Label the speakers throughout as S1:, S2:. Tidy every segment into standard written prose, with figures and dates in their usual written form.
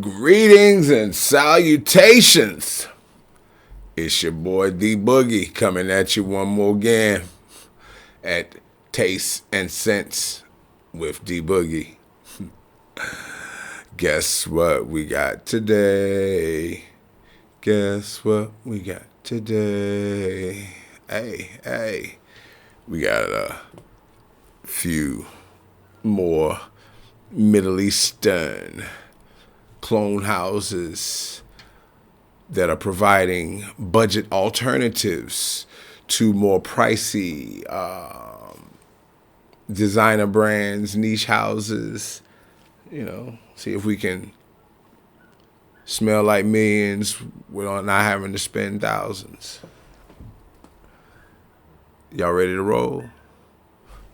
S1: Greetings and salutations. It's your boy D Boogie coming at you one more again at Taste and Sense with D Boogie. Guess what we got today? Guess what we got today? Hey, we got a few more Middle Eastern clone houses that are providing budget alternatives to more pricey designer brands, niche houses. See if we can smell like millions without not having to spend thousands. Y'all ready to roll?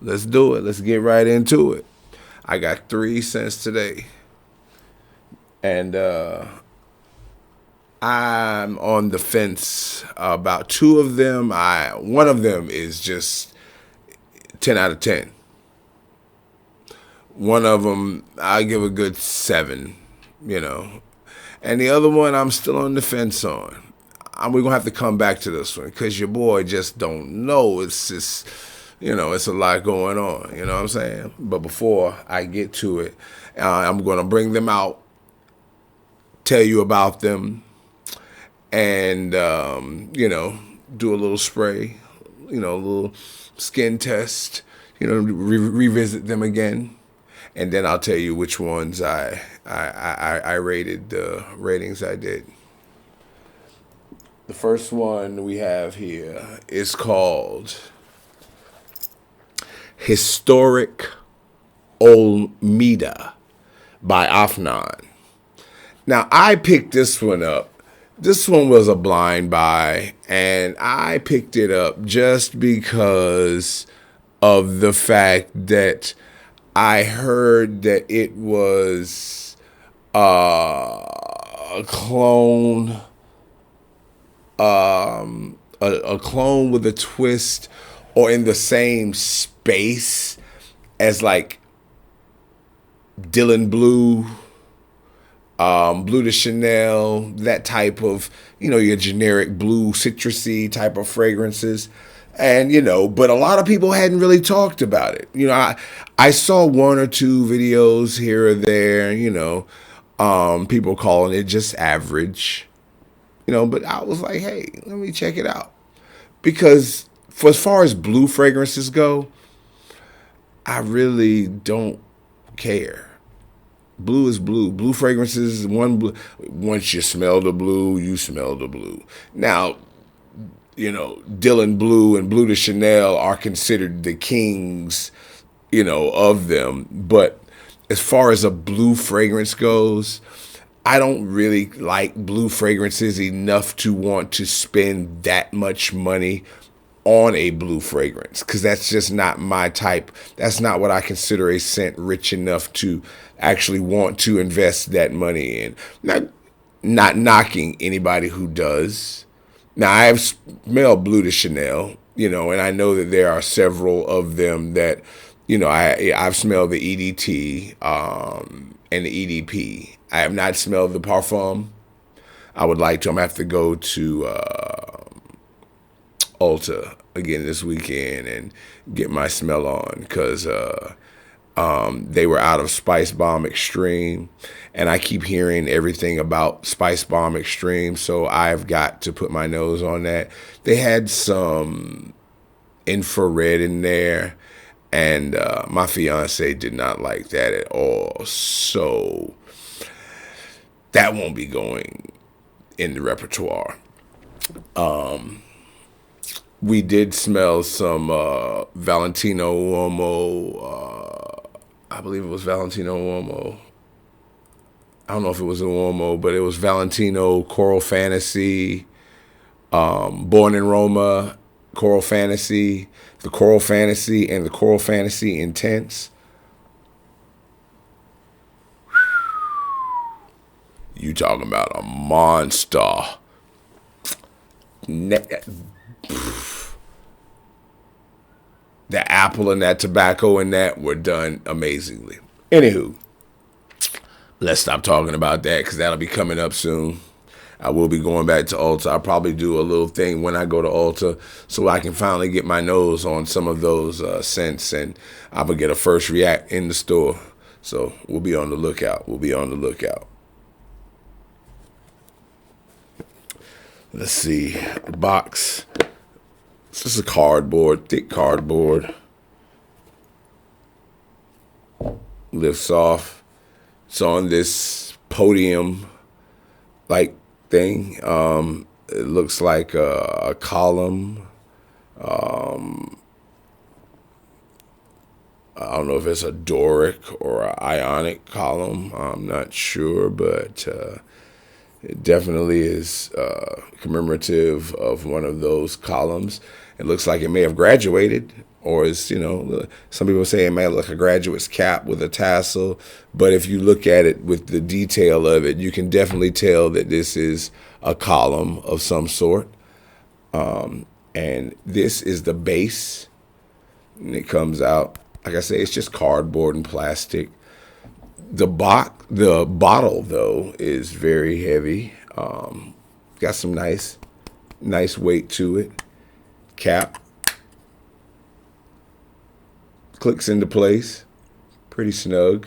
S1: Let's do it. Let's get right into it. I got 3 cents today. And I'm on the fence about 2 of them. One of them is just 10 out of 10. One of them I give a good 7, And the other one I'm still on the fence on. We're going to have to come back to this one because your boy just don't know. It's just, it's a lot going on. You know what I'm saying? But before I get to it, I'm going to bring them out, tell you about them, and do a little spray, a little skin test, revisit them again, and then I'll tell you which ones I rated, the ratings I did. The first one we have here is called Historic Olmeda by Afnan. Now, I picked this one up. This one was a blind buy, and I picked it up just because of the fact that I heard that it was a clone, a clone with a twist, or in the same space as like Dylan Blue, Blue de Chanel, that type of, your generic blue citrusy type of fragrances. And, but a lot of people hadn't really talked about it. I saw 1 or 2 videos here or there, people calling it just average, but I was like, hey, let me check it out. Because for as far as blue fragrances go, I really don't care. Blue is blue. Blue fragrances, once you smell the blue, you smell the blue. Now, Dylan Blue and Blue de Chanel are considered the kings, of them. But as far as a blue fragrance goes, I don't really like blue fragrances enough to want to spend that much money on a blue fragrance, because that's just not my type. That's not what I consider a scent rich enough to actually want to invest that money in. Not knocking anybody who does. Now, I have smelled Blue de Chanel, and I know that there are several of them that, I've smelled the EDT and the EDP. I have not smelled the Parfum. I would like to. I'm going to have to go to Ulta again this weekend and get my smell on, because they were out of Spice Bomb Extreme, and I keep hearing everything about Spice Bomb Extreme, so I've got to put my nose on that. They had some infrared in there, and my fiance did not like that at all, so that won't be going in the repertoire. We did smell some Valentino Uomo. I believe it was Valentino Uomo. I don't know if it was Uomo, but it was Valentino Coral Fantasy, Born in Roma, Coral Fantasy, the Coral Fantasy, and the Coral Fantasy Intense. You talking about a monster. The apple and that tobacco and that were done amazingly. Anywho, Let's stop talking about that because that'll be coming up soon. I will be going back to Ulta. I'll probably do a little thing when I go to Ulta so I can finally get my nose on some of those scents, and I'm going to get a first react in the store. So we'll be on the lookout. We'll be on the lookout. Let's see. The box. It's just a cardboard, thick cardboard. Lifts off. It's on this podium like thing. It looks like a column. I don't know if it's a Doric or an Ionic column. I'm not sure, but it definitely is commemorative of one of those columns. It looks like it may have graduated, or is, some people say it may look like a graduate's cap with a tassel. But if you look at it with the detail of it, you can definitely tell that this is a column of some sort. And this is the base, and it comes out. Like I say, it's just cardboard and plastic. The bottle though is very heavy. Got some nice weight to it. Cap clicks into place, pretty snug.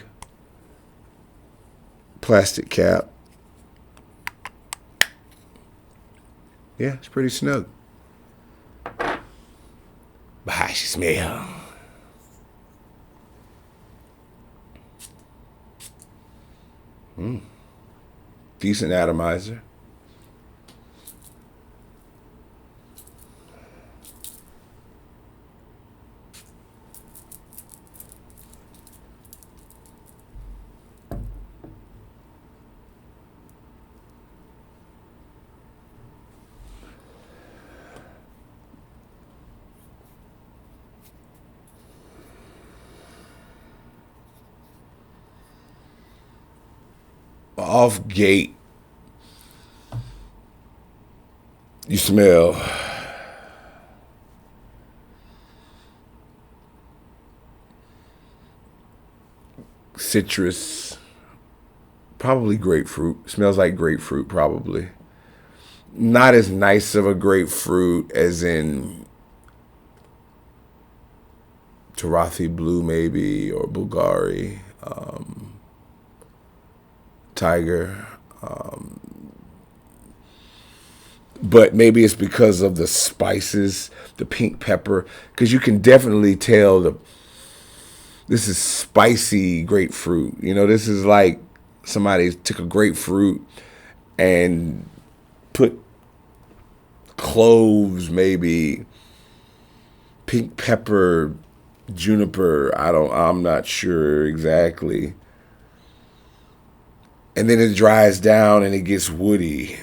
S1: Plastic cap. Yeah, it's pretty snug. But how she smell? Decent atomizer. Off gate, you smell citrus, probably grapefruit. Smells like grapefruit, probably. Not as nice of a grapefruit as in Tarathi Blue, maybe, or Bulgari. Tiger. But maybe it's because of the spices, the pink pepper, because you can definitely tell this is spicy grapefruit. This is like somebody took a grapefruit and put cloves, maybe pink pepper, juniper. I'm not sure exactly. And then it dries down and it gets woody.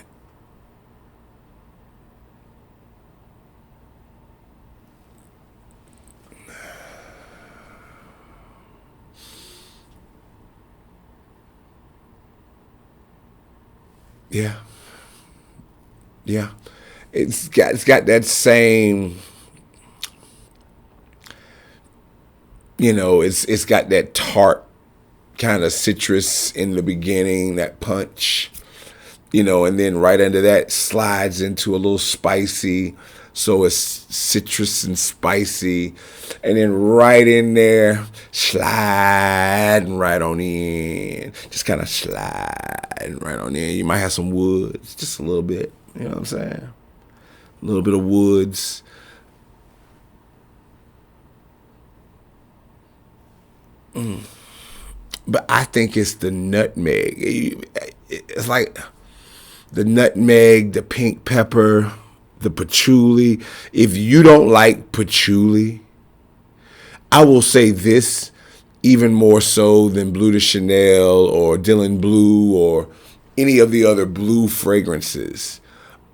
S1: Yeah. Yeah. It's got that same, it's got that tart kind of citrus in the beginning, that punch, and then right under that slides into a little spicy. So it's citrus and spicy. And then right in there, sliding right on in. Just kind of sliding right on in. You might have some woods, just a little bit. You know what I'm saying? A little bit of woods. But I think it's the nutmeg. It's like the nutmeg, the pink pepper, the patchouli. If you don't like patchouli, I will say this even more so than Bleu de Chanel or Dylan Blue or any of the other blue fragrances.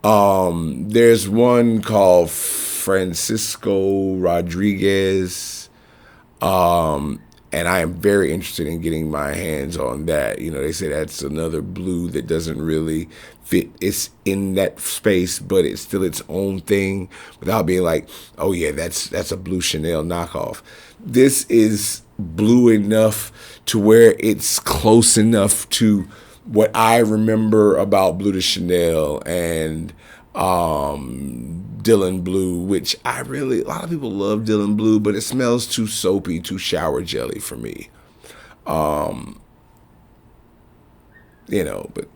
S1: There's one called Francisco Rodriguez. And I am very interested in getting my hands on that. They say that's another blue that doesn't really fit. It's in that space, but it's still its own thing without being like, oh yeah, that's a Blue Chanel knockoff. This is blue enough to where it's close enough to what I remember about Bleu de Chanel and Dylan Blue, which a lot of people love Dylan Blue, but it smells too soapy, too shower jelly for me. But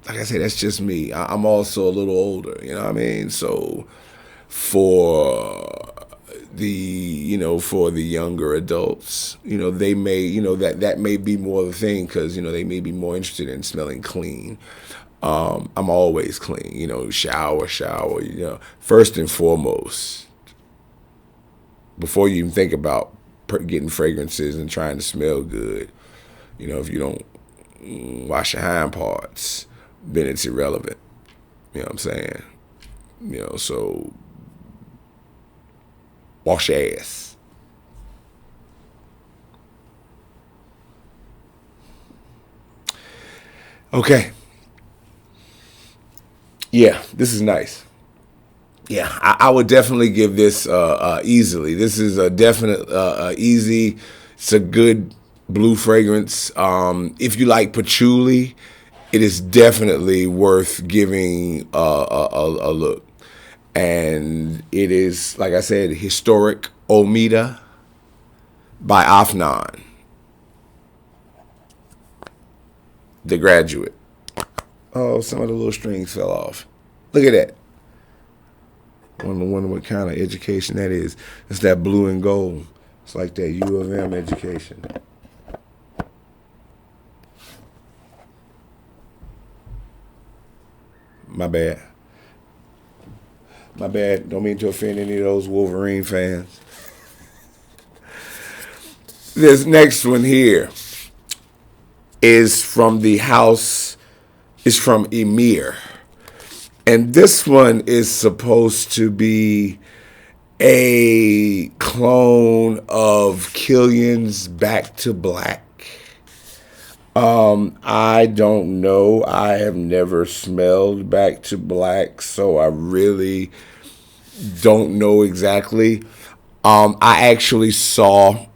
S1: like I said, that's just me. I'm also a little older, you know what I mean? So for for the younger adults, they may, that may be more the thing because, they may be more interested in smelling clean. I'm always clean, shower, first and foremost, before you even think about getting fragrances and trying to smell good, if you don't wash your hind parts, then it's irrelevant. You know what I'm saying? So wash your ass. Okay. Yeah, this is nice. Yeah, I would definitely give this easily. This is a definite easy. It's a good blue fragrance. If you like patchouli, it is definitely worth giving a look. And it is, like I said, Historic Omida by Afnan, The Graduate. Oh, some of the little strings fell off. Look at that. Wonder what kind of education that is. It's that blue and gold. It's like that U of M education. My bad. My bad. Don't mean to offend any of those Wolverine fans. This next one here is from the house, is from Emir. And this one is supposed to be a clone of Killian's Back to Black. I don't know. I have never smelled Back to Black, so I really don't know exactly. I actually saw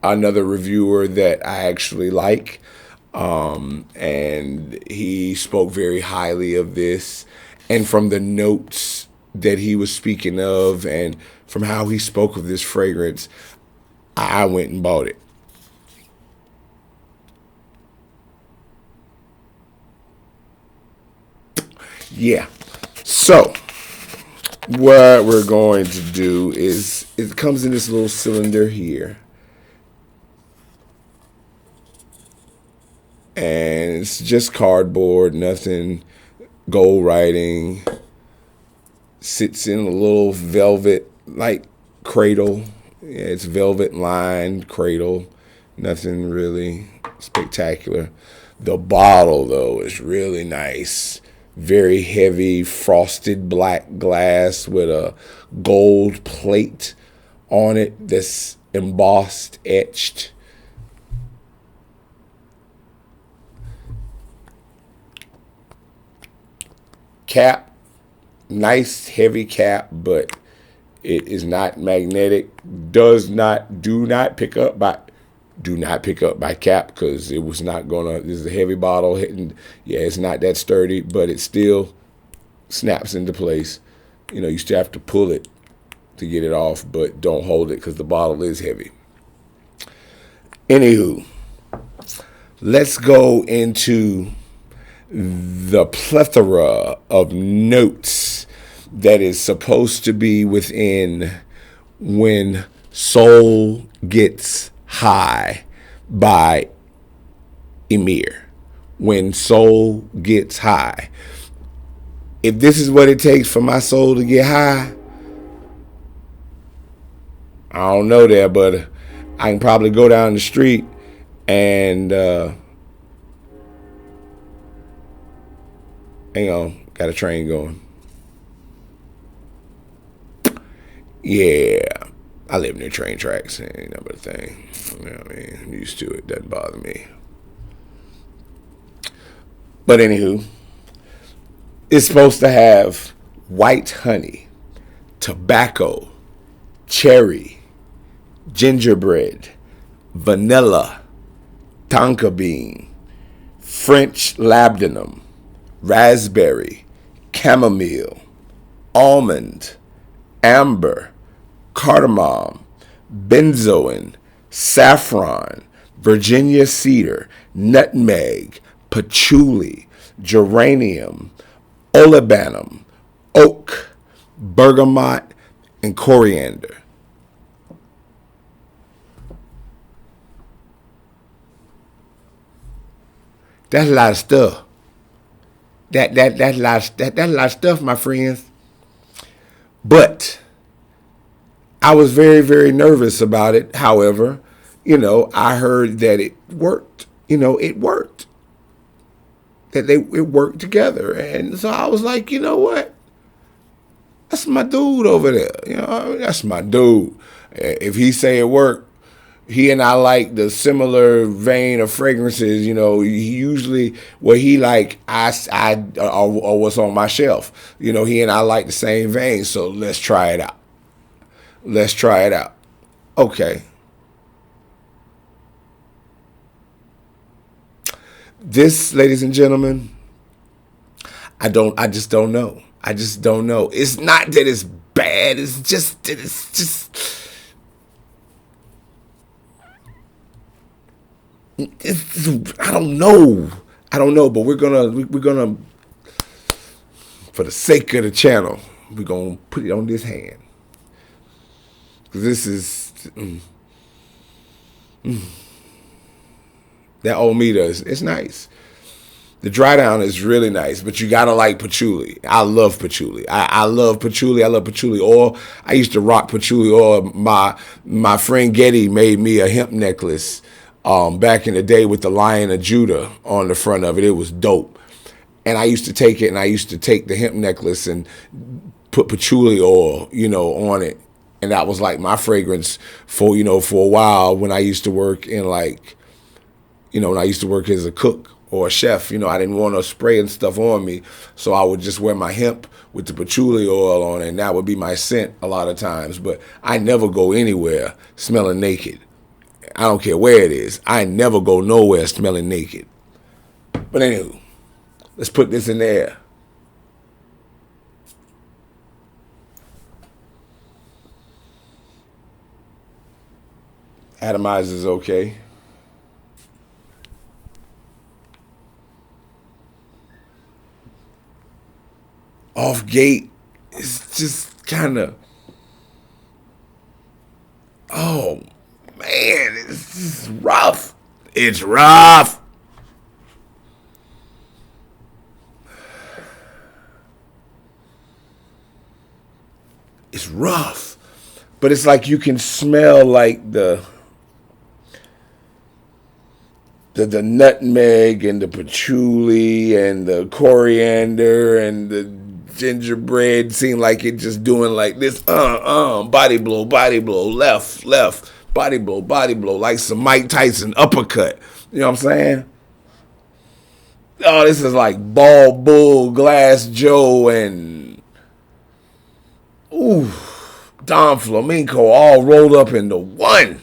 S1: another reviewer that I actually like, and he spoke very highly of this. And from the notes that he was speaking of, and from how he spoke of this fragrance, I went and bought it. Yeah. So what we're going to do is, it comes in this little cylinder here. And it's just cardboard, nothing, gold writing. Sits in a little velvet like cradle. Yeah, it's velvet lined cradle. Nothing really spectacular. The bottle though is really nice. Very heavy frosted black glass with a gold plate on it that's embossed, etched. Cap, nice heavy cap, but it is not magnetic. Do not pick up by cap, because it was not gonna. This is a heavy bottle hitting. Yeah, it's not that sturdy, but it still snaps into place. You still have to pull it to get it off, but don't hold it because the bottle is heavy. Anywho, let's go into the plethora of notes that is supposed to be within When Soul Gets High by Emir. When Soul Gets High. If this is what it takes for my soul to get high, I don't know there, but I can probably go down the street and hang on, got a train going. Yeah, I live near train tracks. Ain't no but a thing. You know what I mean? I'm used to it. Doesn't bother me. But anywho, it's supposed to have white honey, tobacco, cherry, gingerbread, vanilla, tonka bean, French labdanum, raspberry, chamomile, almond, amber, cardamom, benzoin, saffron, Virginia cedar, nutmeg, patchouli, geranium, olibanum, oak, bergamot, and coriander. That's a lot of stuff. That's a lot of stuff, my friends. But I was very, very nervous about it. However, I heard that it worked. It worked. That it worked together. And so I was like, you know what? That's my dude over there. That's my dude. If he say it worked, he and I like the similar vein of fragrances. He usually what he like, or what's on my shelf. He and I like the same vein. So let's try it out. Let's try it out. Okay. This, ladies and gentlemen, I just don't know. I just don't know. It's not that it's bad. It's just that it's just. I don't know. But we're gonna, for the sake of the channel, we're gonna put it on this hand. Cause this is that old meter it's nice. The dry down is really nice, but you gotta like patchouli. I love patchouli. I love patchouli. I love patchouli oil. I used to rock patchouli oil. My friend Getty made me a hemp necklace back in the day with the Lion of Judah on the front of it. It was dope. And I used to take it, and I used to take the hemp necklace and put patchouli oil, on it. And that was like my fragrance for a while when I used to work in when I used to work as a cook or a chef. I didn't want to spray and stuff on me. So I would just wear my hemp with the patchouli oil on it, and that would be my scent a lot of times. But I never go anywhere smelling naked. I don't care where it is. I never go nowhere smelling naked. But anywho, let's put this in there. Atomizer is okay. Off gate is just kind of, oh man, it's just rough. It's rough. It's rough. But it's like you can smell like the nutmeg and the patchouli and the coriander and the gingerbread. Seem like it just doing like this, body blow, left, body blow, like some Mike Tyson uppercut. You know what I'm saying? Oh, this is like Ball Bull, Glass Joe, and Don Flamenco all rolled up into one.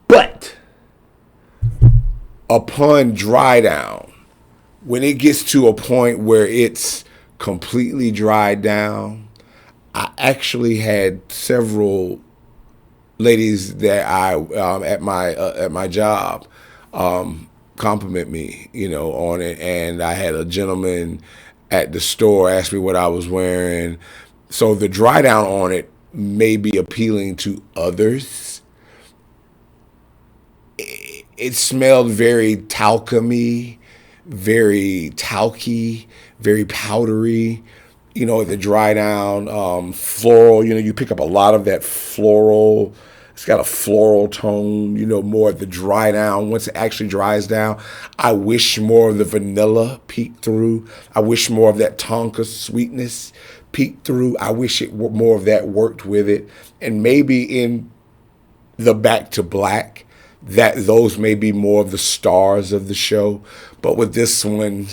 S1: But upon dry down, when it gets to a point where it's completely dried down, I actually had several ladies that I at my job compliment me, on it, and I had a gentleman at the store ask me what I was wearing. So the dry down on it may be appealing to others. It smelled very talcum-y, very talky, very powdery. The dry down, floral. You pick up a lot of that floral. It's got a floral tone. More of the dry down. Once it actually dries down, I wish more of the vanilla peeked through. I wish more of that tonka sweetness peeked through. I wish more of that worked with it. And maybe in the Back to Black, that those may be more of the stars of the show. But with this one,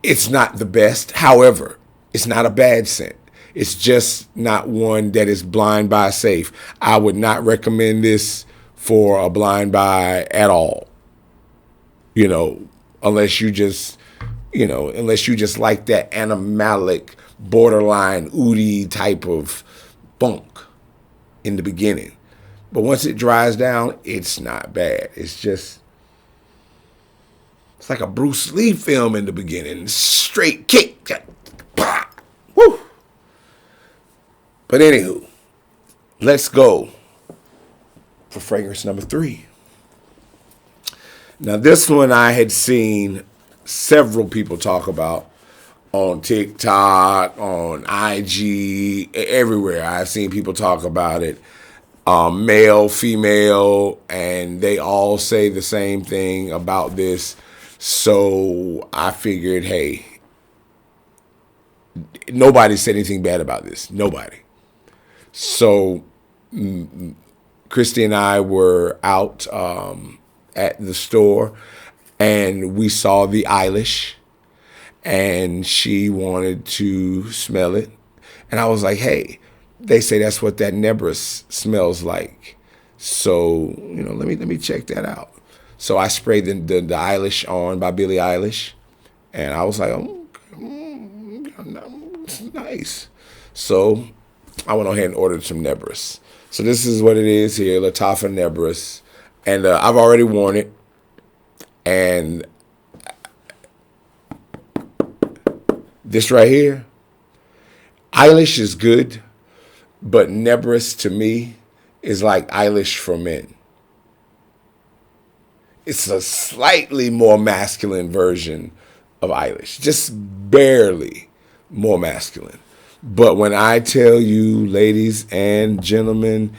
S1: it's not the best. However, It's not a bad scent. It's just not one that is blind buy safe. I would not recommend this for a blind buy at all. You know, unless you just, unless you just like that animalic, borderline oody type of funk in the beginning. But once it dries down, it's not bad. It's like a Bruce Lee film in the beginning. Straight kick. Woo. But anywho, let's go for fragrance number 3. Now, this one I had seen several people talk about on TikTok, on IG, everywhere. I've seen people talk about it, male, female, and they all say the same thing about this. So I figured, hey, nobody said anything bad about this. Nobody. So Christy and I were out at the store, and we saw the Eilish, and she wanted to smell it. And I was like, hey, they say that's what that Nebris smells like. So, let me check that out. So I sprayed the Eilish on by Billie Eilish, and I was like, oh, it's nice. So I went ahead and ordered some Nebris. So this is what it is here, Lattafa Nebris. And I've already worn it. And this right here, Eilish is good, but Nebris to me is like Eilish for men. It's a slightly more masculine version of Eilish, just barely more masculine. But when I tell you, ladies and gentlemen,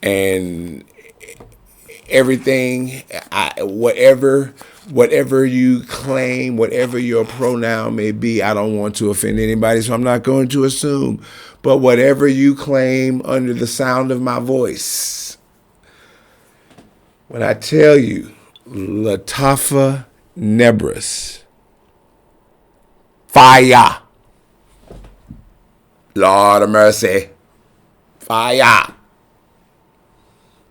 S1: and everything, whatever you claim, whatever your pronoun may be, I don't want to offend anybody, so I'm not going to assume. But whatever you claim under the sound of my voice, when I tell you Lattafa Nebris, fire. Lord of mercy. Fire.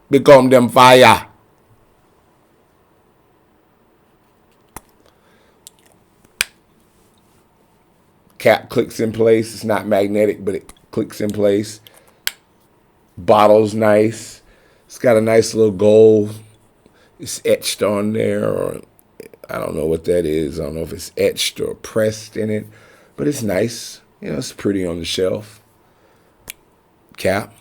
S1: Become them fire. Cap clicks in place. It's not magnetic, but it clicks in place. Bottle's nice. It's got a nice little gold. It's etched on there, or I don't know what that is. I don't know if it's etched or pressed in it, but it's nice. It's pretty on the shelf. Cap.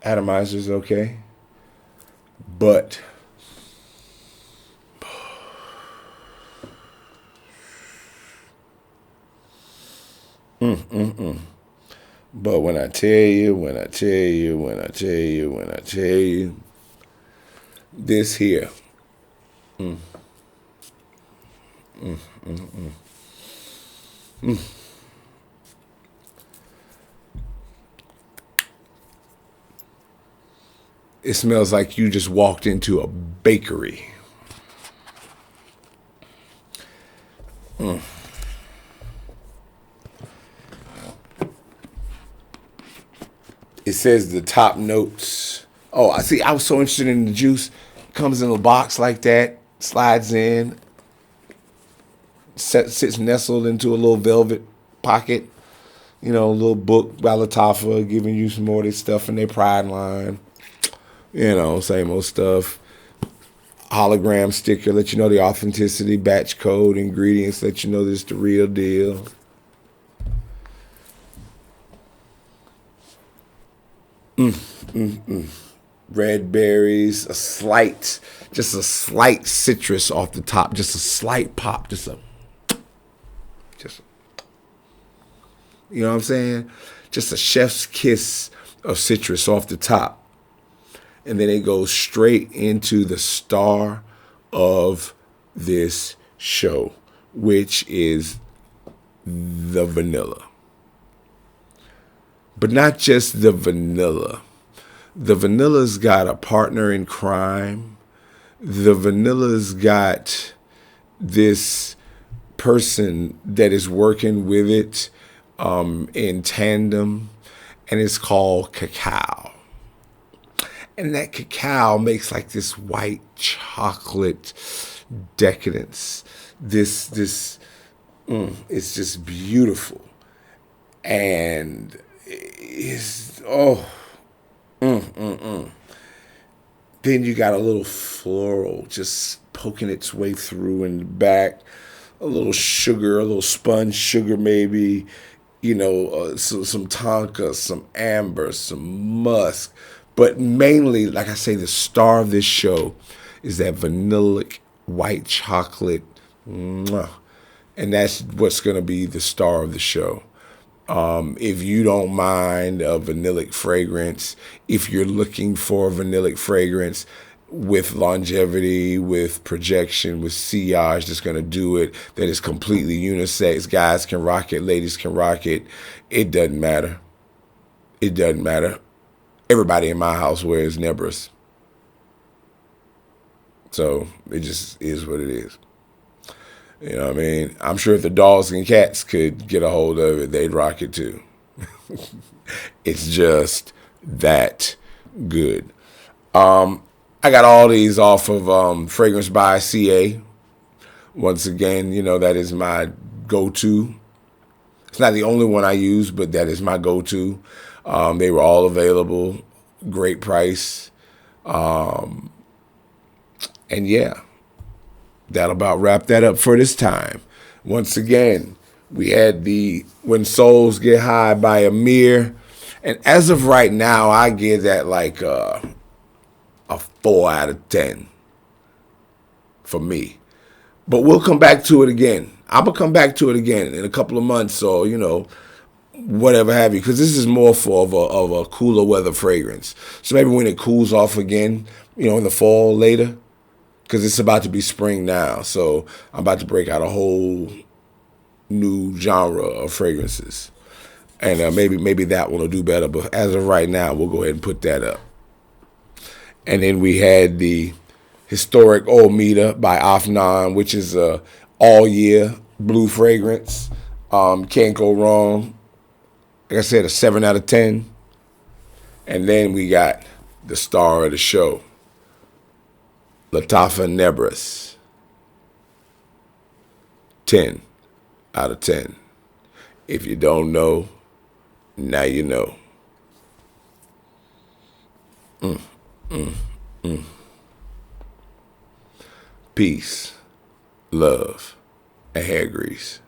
S1: Atomizer's okay. But But when I tell you, this here. It smells like you just walked into a bakery. It says the top notes. Oh, I see. I was so interested in the juice. It comes in a box like that, slides in, sits nestled into a little velvet pocket. A little book by Lattafa giving you some more of this stuff in their Pride line. Same old stuff. Hologram sticker, let you know the authenticity, batch code, ingredients, let you know this is the real deal. Red berries, just a slight citrus off the top, just a slight pop, you know what I'm saying? Just a chef's kiss of citrus off the top. And then it goes straight into the star of this show, which is the vanilla. But not just the vanilla. The vanilla's got a partner in crime. The vanilla's got this person that is working with it in tandem, and it's called cacao. And that cacao makes like this white chocolate decadence. It's just beautiful, and it's then you got a little floral just poking its way through in the back, a little sugar, a little sponge sugar maybe, some tonka, some amber, some musk. But mainly, like I say, the star of this show is that vanillic white chocolate. Mwah. And that's what's going to be the star of the show. If you don't mind a vanillic fragrance, if you're looking for a vanillic fragrance with longevity, with projection, with sillage that's going to do it, that is completely unisex, guys can rock it, ladies can rock it, it doesn't matter. It doesn't matter. Everybody in my house wears Nebras. So it just is what it is. You know what I mean? I'm sure if the dogs and cats could get a hold of it, they'd rock it too. It's just that good. I got all these off of Fragrance by CA. Once again, that is my go-to. It's not the only one I use, but that is my go-to. They were all available. Great price. And yeah. That'll about wrap that up for this time. Once again, we had the When Souls Get High by Amir. And as of right now, I give that like a 4 out of 10 for me. But we'll come back to it again. I'm going to come back to it again in a couple of months or, whatever have you. Because this is more for of a cooler weather fragrance. So maybe when it cools off again, in the fall later. Because it's about to be spring now, so I'm about to break out a whole new genre of fragrances, and maybe that one will do better. But as of right now, we'll go ahead and put that up. And then we had the Historic Old Meter by Afnan, which is a all year blue fragrance. Can't go wrong. Like I said, a 7 out of 10. And then we got the star of the show, Latafa Nebras, 10 out of 10. If you don't know, now you know. Peace, love, and hair grease.